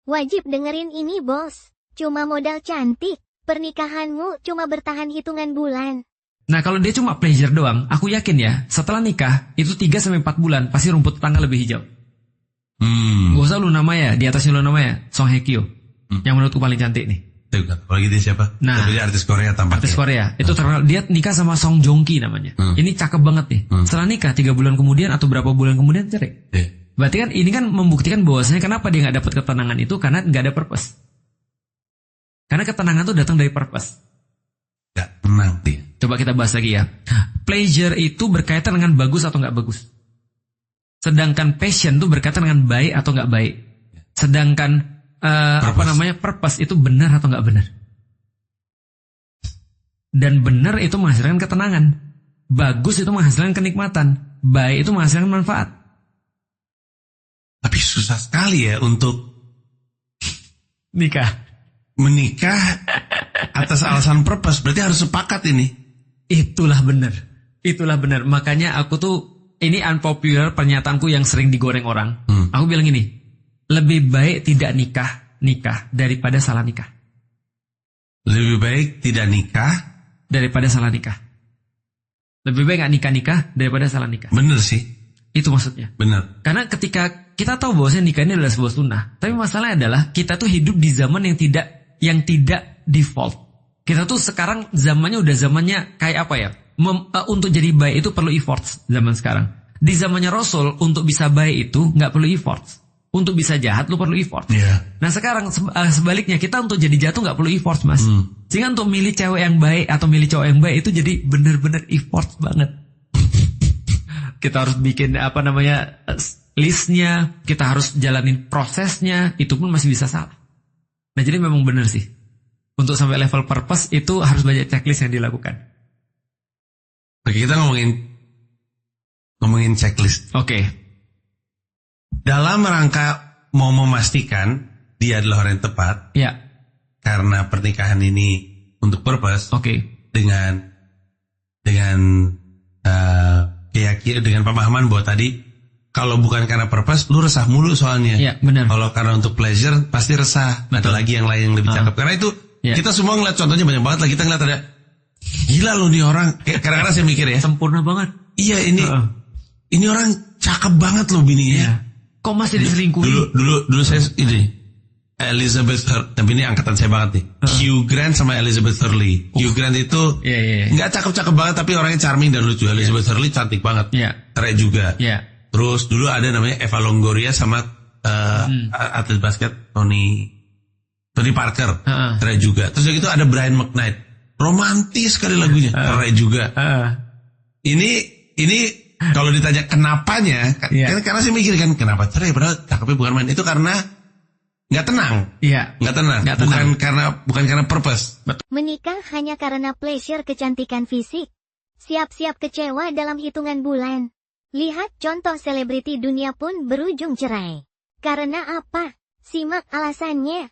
Wajib dengerin ini, Bos. Cuma modal cantik. Pernikahanmu cuma bertahan hitungan bulan. Nah kalau dia cuma pleasure doang, aku yakin ya, setelah nikah, itu 3-4 bulan, pasti rumput tetangga lebih hijau. Gak usah Luna Maya, di atasnya Luna Maya, Song Hye Kyo. Yang menurutku paling cantik nih. Apalagi dia siapa? Nah, dia artis Korea tampaknya. Artis Korea, itu terkenal, dia nikah sama Song Joong Ki namanya. Ini cakep banget nih. Setelah nikah, 3 bulan kemudian atau berapa bulan kemudian cerai. Berarti kan ini kan membuktikan bahwasanya kenapa dia gak dapat ketenangan itu, karena gak ada purpose. Karena ketenangan itu datang dari purpose. Gak tenang dia. Coba kita bahas lagi ya. Pleasure itu berkaitan dengan bagus atau nggak bagus. Sedangkan passion itu berkaitan dengan baik atau nggak baik. Sedangkan purpose itu benar atau nggak benar. Dan benar itu menghasilkan ketenangan. Bagus itu menghasilkan kenikmatan. Baik itu menghasilkan manfaat. Tapi susah sekali ya untuk menikah atas alasan purpose. Berarti harus sepakat ini. Itulah benar. Makanya aku tuh, ini unpopular pernyataanku yang sering digoreng orang. Aku bilang gini, lebih baik tidak nikah daripada salah nikah. Lebih baik tidak nikah daripada salah nikah. Lebih baik gak nikah daripada salah nikah. Bener sih. Itu maksudnya. Bener. Karena ketika kita tahu bahwasanya nikah ini adalah sebuah sunnah, tapi masalahnya adalah kita tuh hidup di zaman yang tidak default. Kita tuh sekarang zamannya udah zamannya kayak apa ya? Untuk jadi baik itu perlu efforts zaman sekarang. Di zamannya Rasul untuk bisa baik itu nggak perlu efforts. Untuk bisa jahat lu perlu effort. Nah sekarang sebaliknya, kita untuk jadi jatuh nggak perlu effort, Mas. Sehingga untuk milih cewek yang baik atau milih cowok yang baik itu jadi bener-bener effort banget. Kita harus bikin listnya, kita harus jalanin prosesnya, itu pun masih bisa salah. Nah jadi memang bener sih, untuk sampai level purpose itu harus banyak checklist yang dilakukan. Oke, kita ngomongin checklist. Oke. Dalam rangka mau memastikan dia adalah orang yang tepat. Ya. Karena pernikahan ini untuk purpose. Oke. Dengan keyakinan, dengan pemahaman bahwa tadi kalau bukan karena purpose, lu resah mulu soalnya. Iya, benar. Kalau karena untuk pleasure, pasti resah. Betul. Ada lagi yang lain yang lebih cakep. Karena itu, kita semua ngeliat contohnya banyak banget lah. Kita ngeliat ada, gila lu nih orang. Kadang-kadang saya mikir ya. Sempurna banget. Iya, ini orang cakep banget loh bininya. Iya. Kok masih diselingkuhi? Dulu saya Elizabeth Hurley, tapi ini angkatan saya banget nih. Hugh Grant sama Elizabeth Hurley. Hugh Grant itu nggak cakep-cakep banget, tapi orangnya charming dan lucu. Elizabeth Hurley cantik banget. Cerai juga. Terus dulu ada namanya Eva Longoria sama atlet basket Tony Parker, cerai juga. Terus gitu ada Brian McKnight, romantis sekali lagunya, cerai juga. Ini kalau ditanya kenapanya, karena saya mikir kan kenapa cerai, padahal cakepnya bukan main. Itu karena nggak tenang. Nggak tenang. Bukan karena purpose. Menikah hanya karena pleasure kecantikan fisik. Siap-siap kecewa dalam hitungan bulan. Lihat contoh selebriti dunia pun berujung cerai. Karena apa? Simak alasannya.